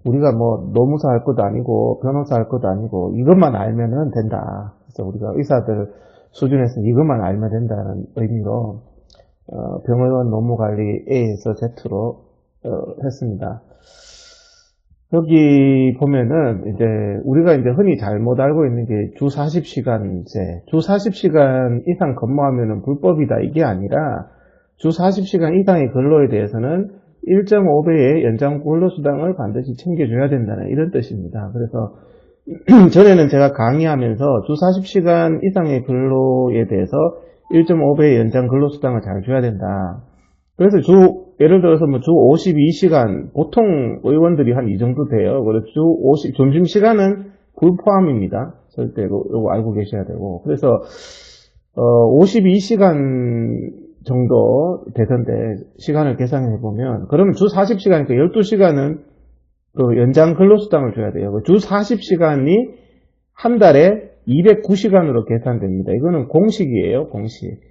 우리가 뭐 노무사 할 것도 아니고 변호사 할 것도 아니고 이것만 알면은 된다. 그래서 우리가 의사들 수준에서 이것만 알면 된다는 의미로 병의원 노무관리 A에서 Z로 했습니다. 여기 보면은 이제 우리가 이제 흔히 잘못 알고 있는 게 주 40시간제, 주 40시간 이상 근무하면은 불법이다 이게 아니라 주 40시간 이상의 근로에 대해서는 1.5배의 연장 근로수당을 반드시 챙겨줘야 된다는 이런 뜻입니다. 그래서 전에는 제가 강의하면서 주 40시간 이상의 근로에 대해서 1.5배의 연장 근로수당을 잘 줘야 된다. 그래서 예를 들어서 뭐 주 52시간, 보통 의원들이 한 이 정도 돼요. 그래서 점심시간은 불포함입니다. 절대 이거 알고 계셔야 되고. 그래서, 52시간 정도 되던데, 시간을 계산해보면, 그러면 주 40시간이니까 12시간은 그 연장 근로수당을 줘야 돼요. 주 40시간이 한 달에 209시간으로 계산됩니다. 이거는 공식이에요, 공식.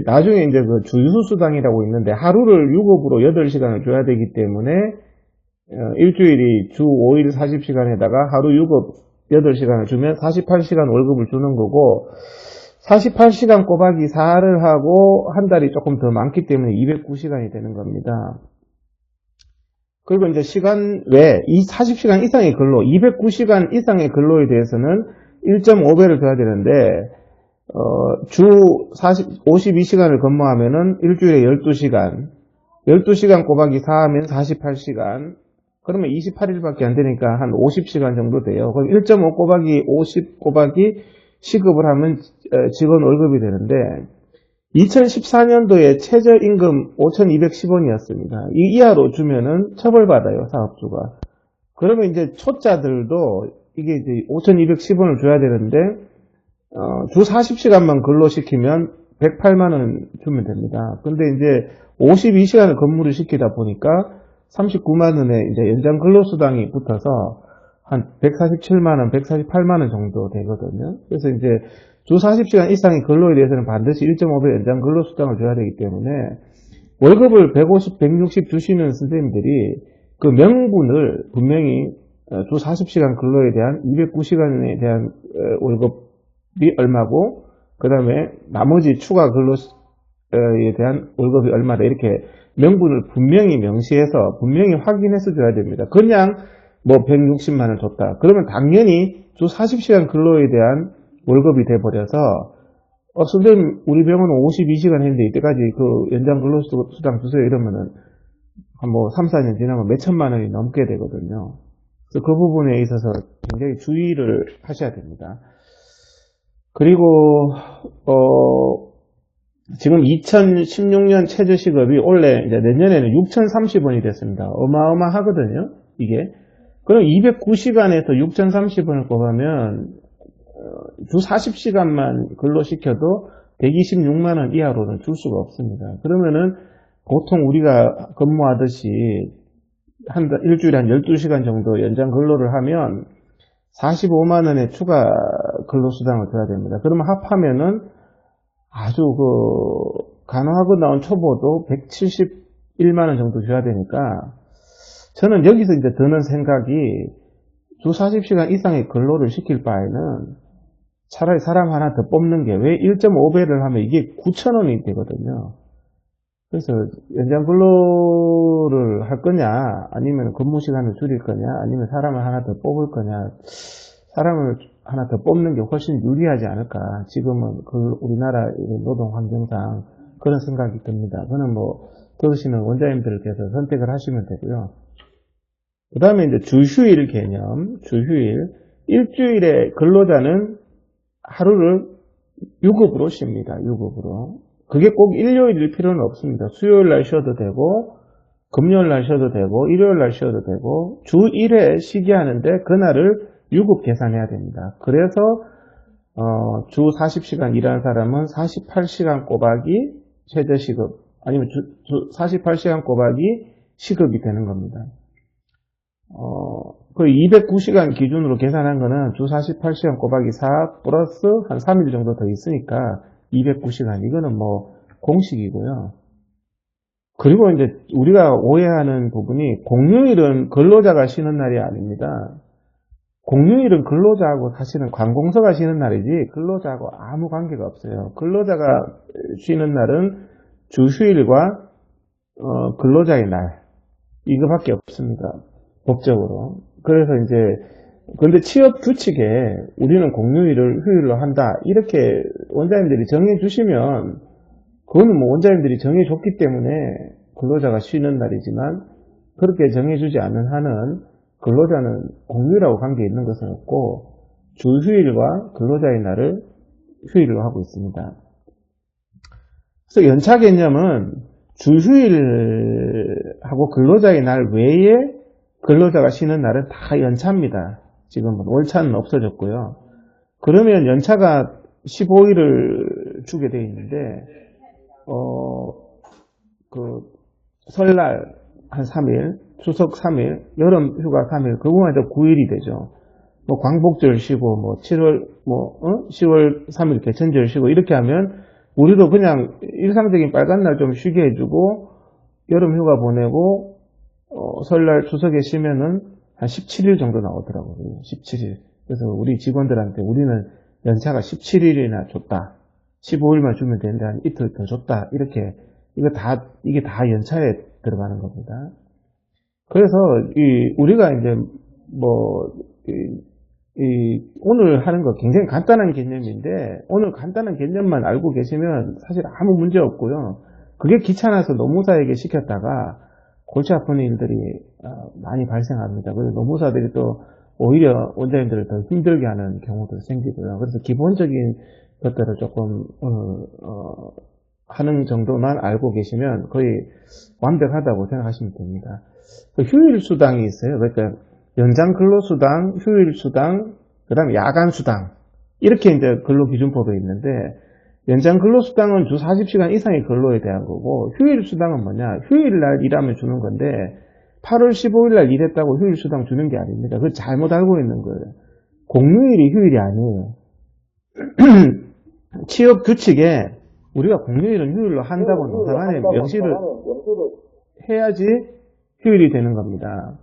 나중에 이제 그 주유수수당이라고 있는데 하루를 유급으로 8시간을 줘야 되기 때문에 일주일이 주 5일 40시간에다가 하루 유급 8시간을 주면 48시간 월급을 주는 거고 48시간 곱하기 4를 하고 한 달이 조금 더 많기 때문에 209시간이 되는 겁니다. 그리고 이제 시간 외에 이 40시간 이상의 근로, 209시간 이상의 근로에 대해서는 1.5배를 줘야 되는데 주 52시간을 근무하면은 일주일에 12시간, 12시간 곱하기 4 하면 48시간, 그러면 28일밖에 안 되니까 한 50시간 정도 돼요. 그럼 1.5 곱하기 50 곱하기 시급을 하면 직원 월급이 되는데, 2014년도에 최저임금 5,210원이었습니다. 이 이하로 주면은 처벌받아요, 사업주가. 그러면 이제 초짜들도 이게 이제 5,210원을 줘야 되는데, 주 40시간만 근로시키면 108만원 주면 됩니다. 근데 이제 52시간을 근무를 시키다 보니까 39만원의 이제 연장 근로수당이 붙어서 한 147만원, 148만원 정도 되거든요. 그래서 이제 주 40시간 이상의 근로에 대해서는 반드시 1.5배 연장 근로수당을 줘야 되기 때문에 월급을 150, 160 주시는 선생님들이 그 명분을 분명히 주 40시간 근로에 대한 209시간에 대한 월급 이 얼마고 그 다음에 나머지 추가 근로에 대한 월급이 얼마다 이렇게 명분을 분명히 명시해서 분명히 확인해서 줘야 됩니다. 그냥 뭐 160만원 줬다. 그러면 당연히 주 40시간 근로에 대한 월급이 돼버려서 선생님 우리 병원은 52시간 했는데 이때까지 그 연장 근로수당 주세요 이러면은 한 뭐 3, 4년 지나면 몇 천만원이 넘게 되거든요. 그래서 그 부분에 있어서 굉장히 주의를 하셔야 됩니다. 그리고 지금 2016년 최저시급이 원래 이제 내년에는 6,030원이 됐습니다. 어마어마하거든요, 이게. 그럼 209시간에서 6,030원을 곱하면 주 40시간만 근로시켜도 126만원 이하로는 줄 수가 없습니다. 그러면은 보통 우리가 근무하듯이 일주일에 한 12시간 정도 연장 근로를 하면 45만원의 추가 근로수당을 줘야 됩니다. 그러면 합하면은 아주 간호학원 나온 초보도 171만원 정도 줘야 되니까 저는 여기서 이제 드는 생각이 주 40시간 이상의 근로를 시킬 바에는 차라리 사람 하나 더 뽑는 게 왜 1.5배를 하면 이게 9,000원이 되거든요. 그래서 연장 근로를 할 거냐 아니면 근무 시간을 줄일 거냐 아니면 사람을 하나 더 뽑을 거냐 사람을 하나 더 뽑는 게 훨씬 유리하지 않을까 지금은 우리나라 노동 환경상 그런 생각이 듭니다. 그는 뭐 들으시는 원장님들께서 선택을 하시면 되고요. 그 다음에 이제 주휴일 개념, 주휴일 일주일에 근로자는 하루를 유급으로 쉽니다. 유급으로. 그게 꼭 일요일일 필요는 없습니다. 수요일 날 쉬어도 되고 금요일 날 쉬어도 되고 일요일 날 쉬어도 되고 주 1회 쉬게 하는데 그날을 유급 계산해야 됩니다. 그래서 주 40시간 일하는 사람은 48시간 곱하기 최저시급 아니면 주 48시간 곱하기 시급이 되는 겁니다. 그 209시간 기준으로 계산한 거는 주 48시간 곱하기 4 플러스 한 3일 정도 더 있으니까 209시간 이거는 뭐 공식이고요. 그리고 이제 우리가 오해하는 부분이 공휴일은 근로자가 쉬는 날이 아닙니다. 공휴일은 근로자하고 사실은 관공서가 쉬는 날이지 근로자하고 아무 관계가 없어요. 근로자가 쉬는 날은 주 휴일과 근로자의 날 이거밖에 없습니다. 법적으로. 그래서 이제 근데 취업 규칙에 우리는 공휴일을 휴일로 한다 이렇게 원장님들이 정해 주시면 그거는 뭐 원장님들이 정해 줬기 때문에 근로자가 쉬는 날이지만 그렇게 정해 주지 않는 한은 근로자는 공휴일하고 관계 있는 것은 없고 주 휴일과 근로자의 날을 휴일로 하고 있습니다. 그래서 연차 개념은 주 휴일하고 근로자의 날 외에 근로자가 쉬는 날은 다 연차입니다. 지금은 월차는 없어졌고요. 그러면 연차가 15일을 주게 되어 있는데 그 설날 한 3일, 추석 3일, 여름 휴가 3일, 그거만 해도 9일이 되죠. 뭐 광복절 쉬고 뭐 10월 3일 개천절 쉬고 이렇게 하면 우리도 그냥 일상적인 빨간 날 좀 쉬게 해주고 여름 휴가 보내고 설날 추석에 쉬면은 한 17일 정도 나오더라고요. 17일. 그래서 우리 직원들한테 우리는 연차가 17일이나 줬다. 15일만 주면 되는데 한 이틀 더 줬다. 이렇게 이게 다 연차에 들어가는 겁니다. 그래서 우리가 이제 오늘 하는 거 굉장히 간단한 개념인데 오늘 간단한 개념만 알고 계시면 사실 아무 문제 없고요. 그게 귀찮아서 노무사에게 시켰다가 골치 아픈 일들이 많이 발생합니다. 그래서 노무사들이 또 오히려 원장님들을 더 힘들게 하는 경우도 생기고요. 그래서 기본적인 것들을 조금 하는 정도만 알고 계시면 거의 완벽하다고 생각하시면 됩니다. 휴일 수당이 있어요. 그러니까 연장 근로수당, 휴일 수당, 그 다음에 야간 수당 이렇게 이제 근로기준법에 있는데 연장 근로수당은 주 40시간 이상의 근로에 대한 거고 휴일 수당은 뭐냐? 휴일날 일하면 주는 건데 8월 15일날 일했다고 휴일 수당 주는 게 아닙니다. 그걸 잘못 알고 있는 거예요. 공휴일이 휴일이 아니에요. 취업 규칙에 우리가 공휴일은 휴일로 한다고 노사간에 명시를 해야지 휴일이 되는 겁니다.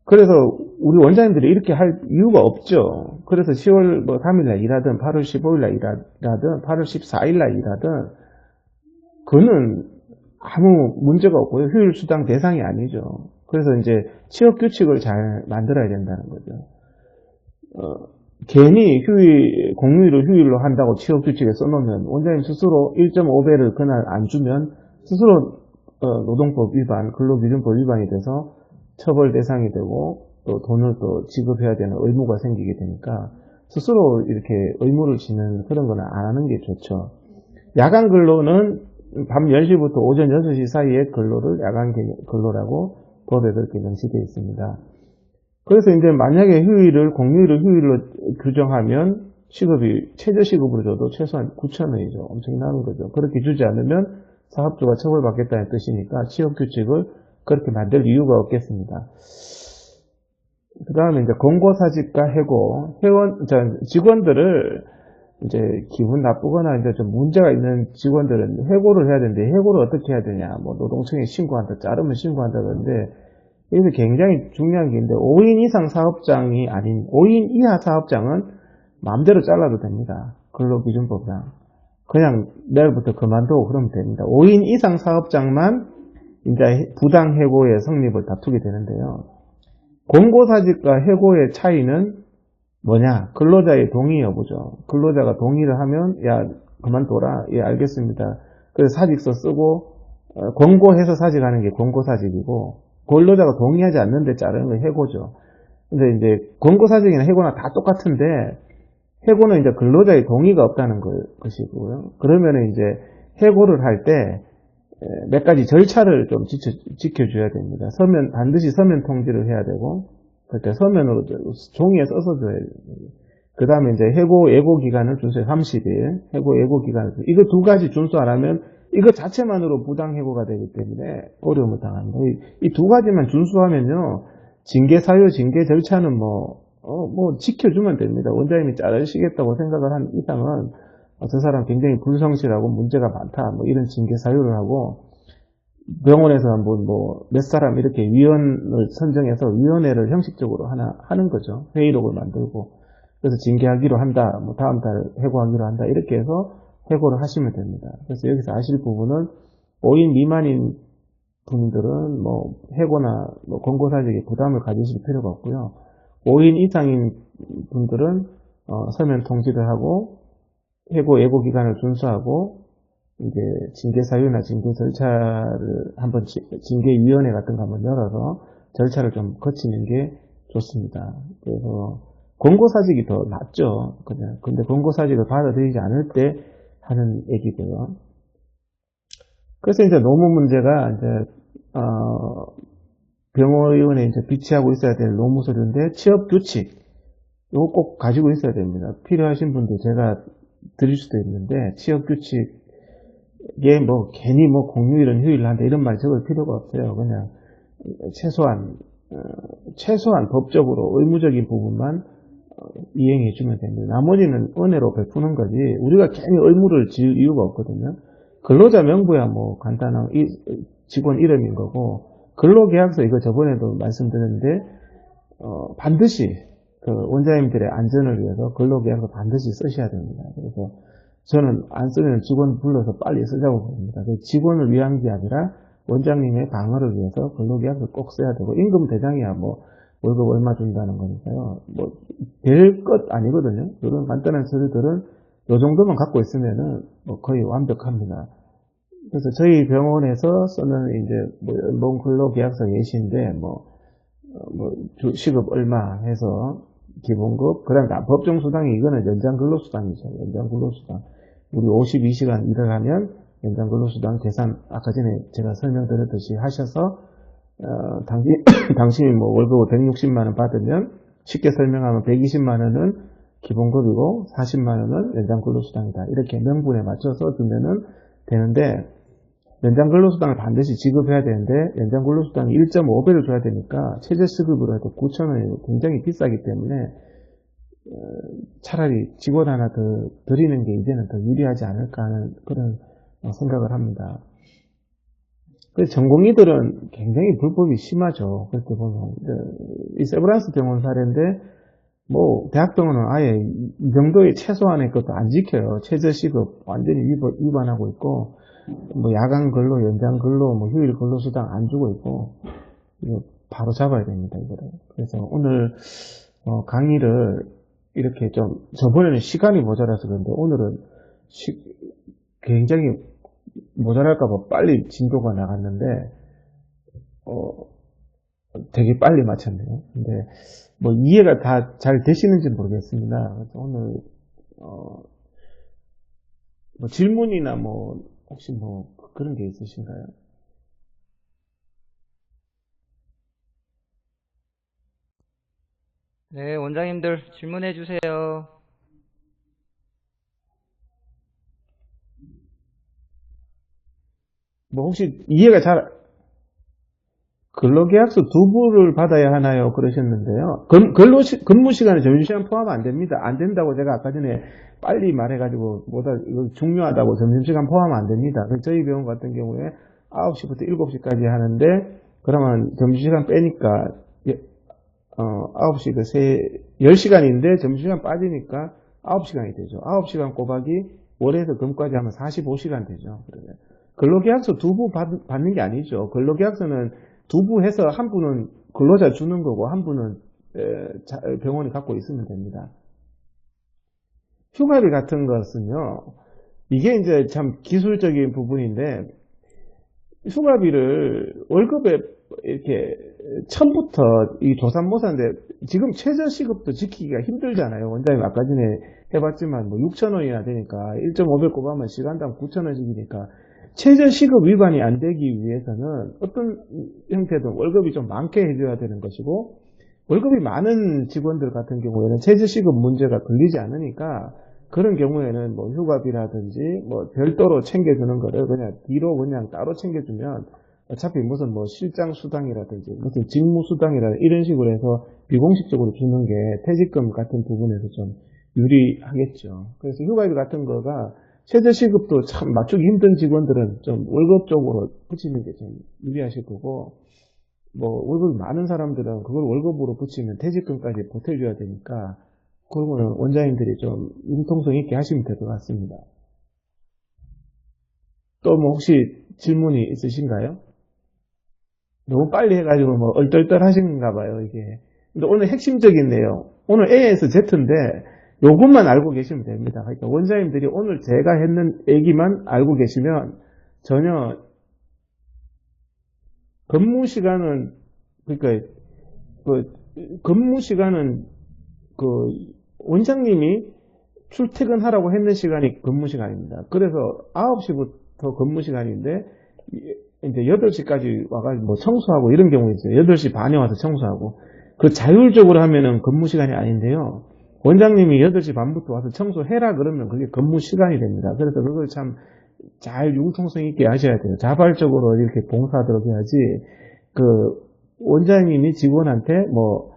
그래서 우리 원장님들이 이렇게 할 이유가 없죠. 그래서 10월 3일날 일하든 8월 15일날 일하든 8월 14일날 일하든 그거는 아무 문제가 없고요. 휴일 수당 대상이 아니죠. 그래서 이제 취업 규칙을 잘 만들어야 된다는 거죠. 괜히 공휴일을 휴일로 한다고 취업 규칙에 써놓으면 원장님 스스로 1.5배를 그날 안 주면 스스로 노동법 위반, 근로기준법 위반이 돼서 처벌 대상이 되고 또 돈을 또 지급해야 되는 의무가 생기게 되니까 스스로 이렇게 의무를 지는 그런 거는 안 하는 게 좋죠. 야간 근로는 밤 10시부터 오전 6시 사이에 근로를 야간 근로라고 법에 그렇게 명시되어 있습니다. 그래서 이제 만약에 공휴일을 휴일로 규정하면 시급이 최저시급으로 줘도 최소한 9,000원이죠. 엄청난 거죠. 그렇게 주지 않으면 사업주가 처벌받겠다는 뜻이니까 취업규칙을 그렇게 만들 이유가 없겠습니다. 그 다음에 이제 공고사직과 해고, 직원들을 이제 기분 나쁘거나 이제 좀 문제가 있는 직원들은 해고를 해야 되는데 해고를 어떻게 해야 되냐? 뭐 노동청에 신고한다, 자르면 신고한다 그러는데 여기서 굉장히 중요한 게 있는데 5인 이상 사업장이 아닌 5인 이하 사업장은 마음대로 잘라도 됩니다. 근로기준법상. 그냥 내일부터 그만두고 그러면 됩니다. 5인 이상 사업장만 이제 부당해고의 성립을 다투게 되는데요. 공고사직과 해고의 차이는 뭐냐? 근로자의 동의 여부죠. 근로자가 동의를 하면 야 그만둬라. 예 알겠습니다. 그래서 사직서 쓰고 권고해서 사직하는 게 공고사직이고 근로자가 동의하지 않는데 자르는 건 해고죠. 근데 이제 권고사직이나 해고나 다 똑같은데 해고는 이제 근로자의 동의가 없다는 것이고요. 그러면 이제 해고를 할 때 몇 가지 절차를 좀 지켜줘야 됩니다. 반드시 서면 통지를 해야 되고, 그러니까 서면으로 종이에 써서 줘야 돼요. 그 다음에 이제 예고 기간을 준수해 30일, 예고 기간을 이거 두 가지 준수 안 하면 이거 자체만으로 부당해고가 되기 때문에 어려움을 당합니다. 이 두 가지만 준수하면요, 징계 사유, 징계 절차는 지켜주면 됩니다. 원장님이 자르시겠다고 생각을 한 이상은 저 사람 굉장히 불성실하고 문제가 많다. 이런 징계 사유를 하고 병원에서 한번 뭐 몇 사람 이렇게 위원을 선정해서 위원회를 형식적으로 하나 하는 거죠. 회의록을 만들고. 그래서 징계하기로 한다, 뭐 다음 달 해고하기로 한다, 이렇게 해서 해고를 하시면 됩니다. 그래서 여기서 아실 부분은 5인 미만인 분들은 뭐 해고나 뭐 권고사직에 부담을 가지실 필요가 없고요. 5인 이상인 분들은 서면 통지를 하고 해고 예고 기간을 준수하고 이제 징계 사유나 징계 절차를 한번 징계위원회 같은 거 한번 열어서 절차를 좀 거치는 게 좋습니다. 그래서 권고사직이 더 낫죠. 그냥 근데 권고사직을 받아들이지 않을 때 하는 얘기고요. 그래서 이제 노무 문제가 이제 병원에 이제 비치하고 있어야 될 노무 서류인데 취업 규칙 이거 꼭 가지고 있어야 됩니다. 필요하신 분들 제가 드릴 수도 있는데 취업 규칙에 뭐 괜히 뭐 공휴일은 휴일을 한다 이런 말 적을 필요가 없어요. 그냥 최소한 법적으로 의무적인 부분만 이행해 주면 됩니다. 나머지는 은혜로 베푸는 거지 우리가 괜히 의무를 지을 이유가 없거든요. 근로자 명부야 뭐 간단한 직원 이름인 거고 근로계약서 이거 저번에도 말씀드렸는데 반드시 그 원장님들의 안전을 위해서 근로계약서 반드시 쓰셔야 됩니다. 그래서 저는 안 쓰면 직원 불러서 빨리 쓰자고 봅니다. 직원을 위한 게 아니라 원장님의 방어를 위해서 근로계약서 꼭 써야 되고 임금 대장이야 뭐 월급 얼마 준다는 거니까요. 뭐 별 것 아니거든요. 이런 간단한 서류들은 이 정도만 갖고 있으면은 뭐 거의 완벽합니다. 그래서 저희 병원에서 쓰는 이제 뭐 연봉 근로계약서 예시인데 시급 얼마 해서 기본급 그다음 법정 수당이 이거는 연장 근로수당이죠. 연장 근로수당. 우리 52시간 일을 하면 연장 근로수당 계산 아까 전에 제가 설명드렸듯이 하셔서 당신이 뭐 월급 160만 원 받으면 쉽게 설명하면 120만 원은 기본급이고 40만 원은 연장 근로수당이다. 이렇게 명분에 맞춰서 주면은 되는데 연장 근로수당을 반드시 지급해야 되는데 연장 근로수당이 1.5배를 줘야 되니까 최저시급으로 해도 9,000원이 굉장히 비싸기 때문에 차라리 직원 하나 더 드리는 게 이제는 더 유리하지 않을까 하는 그런 생각을 합니다. 그래서 전공의들은 굉장히 불법이 심하죠. 그렇게 보면 이 세브란스 병원 사례인데 뭐 대학병원은 아예 이 정도의 최소한의 것도 안 지켜요. 최저시급 완전히 위반하고 있고 뭐 야간 근로, 연장 근로, 뭐 휴일 근로 수당 안 주고 있고 이거 바로 잡아야 됩니다. 이거를. 그래서 오늘 강의를 이렇게 좀 저번에는 시간이 모자라서 그런데 오늘은 굉장히 모자랄까봐 빨리 진도가 나갔는데 되게 빨리 마쳤네요. 근데 뭐 이해가 다 잘 되시는지 모르겠습니다. 그래서 오늘 뭐 질문이나 뭐 혹시 뭐 그런 게 있으신가요? 네, 원장님들 질문해 주세요. 뭐 혹시 이해가 잘 근로계약서 두 부를 받아야 하나요? 그러셨는데요. 근무 시간에 점심시간 포함 안 됩니다. 안 된다고 제가 아까 전에 빨리 말해가지고 이거 중요하다고 점심시간 포함 안 됩니다. 저희 병원 같은 경우에 9시부터 7시까지 하는데 그러면 점심시간 빼니까 9시 10시간인데 점심시간 빠지니까 9시간이 되죠. 9시간 꼬박이 월에서 금까지 하면 45시간 되죠. 그러면 근로계약서 두 부 받는 게 아니죠. 근로계약서는 두 부 해서 한 부는 근로자 주는 거고 한 부는 병원이 갖고 있으면 됩니다. 휴가비 같은 것은요. 이게 이제 참 기술적인 부분인데 휴가비를 월급에 이렇게 처음부터 이 조삼모사인데 지금 최저시급도 지키기가 힘들잖아요. 원장님 아까 전에 해봤지만 뭐 6,000원이나 되니까 1.5배 곱하면 시간당 9,000원씩이니까 최저시급 위반이 안 되기 위해서는 어떤 형태든 월급이 좀 많게 해줘야 되는 것이고 월급이 많은 직원들 같은 경우에는 최저시급 문제가 걸리지 않으니까 그런 경우에는 뭐 휴가비라든지 뭐 별도로 챙겨주는 거를 그냥 뒤로 그냥 따로 챙겨주면 어차피 무슨 뭐 실장 수당이라든지 무슨 직무 수당이라든지 이런 식으로 해서 비공식적으로 주는 게 퇴직금 같은 부분에서 좀 유리하겠죠. 그래서 휴가비 같은 거가 최저시급도 참 맞추기 힘든 직원들은 좀 월급 쪽으로 붙이는 게 좀 유리하실 거고, 뭐 월급이 많은 사람들은 그걸 월급으로 붙이면 퇴직금까지 보태줘야 되니까 그런 거는 원장님들이 좀 융통성 있게 하시면 될 것 같습니다. 또 뭐 혹시 질문이 있으신가요? 너무 빨리 해가지고 뭐 얼떨떨 하시는가 봐요, 이게. 근데 오늘 핵심적인 내용, 오늘 A에서 Z인데 요것만 알고 계시면 됩니다. 그러니까 원장님들이 오늘 제가 했는 얘기만 알고 계시면 전혀 근무 시간은, 그러니까 그 근무 시간은 그 원장님이 출퇴근하라고 했는 시간이 근무 시간입니다. 그래서 9시부터 근무 시간인데 이제 8시까지 와가지고 뭐 청소하고 이런 경우 있어요. 8시 반에 와서 청소하고. 그 자율적으로 하면은 근무 시간이 아닌데요. 원장님이 8시 반부터 와서 청소해라 그러면 그게 근무 시간이 됩니다. 그래서 그걸 참 잘 융통성 있게 하셔야 돼요. 자발적으로 이렇게 봉사하도록 해야지, 그 원장님이 직원한테 뭐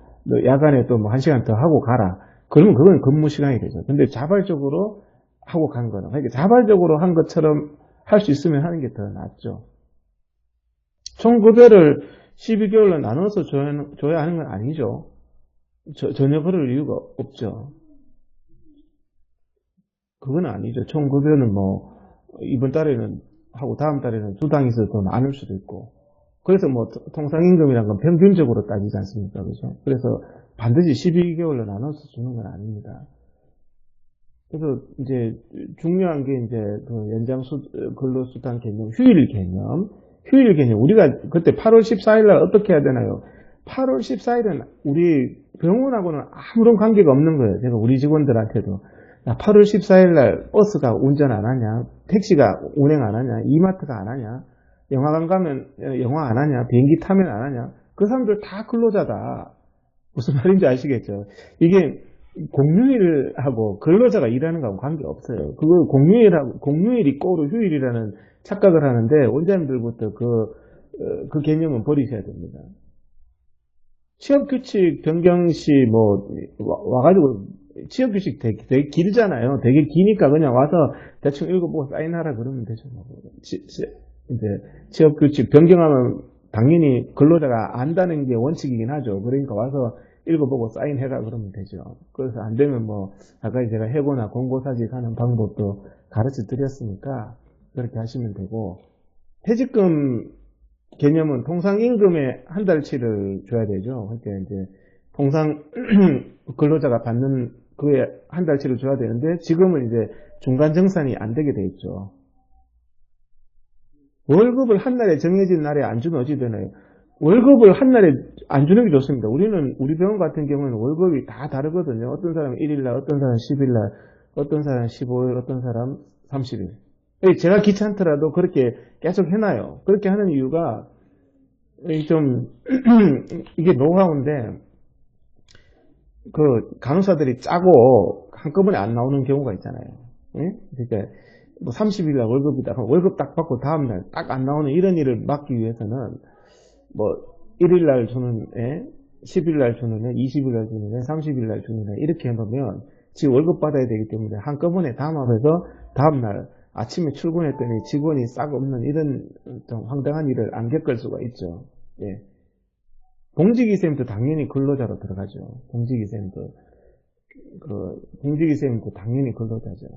야간에 또 뭐 1시간 더 하고 가라. 그러면 그건 근무 시간이 되죠. 근데 자발적으로 하고 간 거는, 그러니까 자발적으로 한 것처럼 할 수 있으면 하는 게 더 낫죠. 총 급여를 12개월로 나눠서 줘야 하는 건 아니죠. 전혀 그럴 이유가 없죠. 그건 아니죠. 총 급여는 뭐 이번 달에는 하고 다음 달에는 두 당에서 더 많을 수도 있고. 그래서 뭐 통상임금이란 건 평균적으로 따지지 않습니까? 그죠? 그래서 반드시 12개월로 나눠서 주는 건 아닙니다. 그래서 이제 중요한 게 이제 그 연장 근로수당 개념, 휴일 개념. 휴일 개념. 우리가 그때 8월 14일 날 어떻게 해야 되나요? 8월 14일은 우리 병원하고는 아무런 관계가 없는 거예요. 제가 우리 직원들한테도. 8월 14일 날 버스가 운전 안 하냐? 택시가 운행 안 하냐? 이마트가 안 하냐? 영화관 가면 영화 안 하냐? 비행기 타면 안 하냐? 그 사람들 다 근로자다. 무슨 말인지 아시겠죠? 이게 공휴일하고 근로자가 일하는 거하고 관계없어요. 그거 공휴일이 꼬로 휴일이라는 착각을 하는데 원장님들부터 그 개념은 버리셔야 됩니다. 취업규칙 변경 시 와가지고 취업규칙 되게 길잖아요. 되게 기니까 그냥 와서 대충 읽어보고 사인하라 그러면 되죠. 이제 취업규칙 변경하면 당연히 근로자가 안다는 게 원칙이긴 하죠. 그러니까 와서 읽어보고 사인해라 그러면 되죠. 그래서 안 되면 뭐 아까 제가 해고나 공고사직 하는 방법도 가르쳐 드렸으니까 그렇게 하시면 되고, 퇴직금 개념은 통상임금의 한 달치를 줘야 되죠. 그러니까 이제 통상 근로자가 받는 그에 한 달치를 줘야 되는데 지금은 이제 중간정산이 안 되게 돼 있죠. 월급을 한 날에 정해진 날에 안 주면 어찌 되나요? 월급을 한 날에 안 주는 게 좋습니다. 우리 병원 같은 경우는 월급이 다 다르거든요. 어떤 사람은 1일날, 어떤 사람은 10일날, 어떤 사람은 15일, 어떤 사람 30일. 제가 귀찮더라도 그렇게 계속 해놔요. 그렇게 하는 이유가 좀 이게 노하우인데, 그 간호사들이 짜고 한꺼번에 안 나오는 경우가 있잖아요. 예? 그러니까 뭐 30일날 월급이다. 월급 딱 받고 다음날 딱 안 나오는 이런 일을 막기 위해서는 뭐 1일날 주는 애, 10일날 주는 애, 20일날 주는 애, 30일날 주는 애 이렇게 해놓으면 지금 월급 받아야 되기 때문에 한꺼번에 담합해서 다음날 아침에 출근했더니 직원이 싹 없는 이런 좀 황당한 일을 안 겪을 수가 있죠. 예. 공직이생도 당연히 근로자로 들어가죠. 공직이생도 당연히 근로자죠.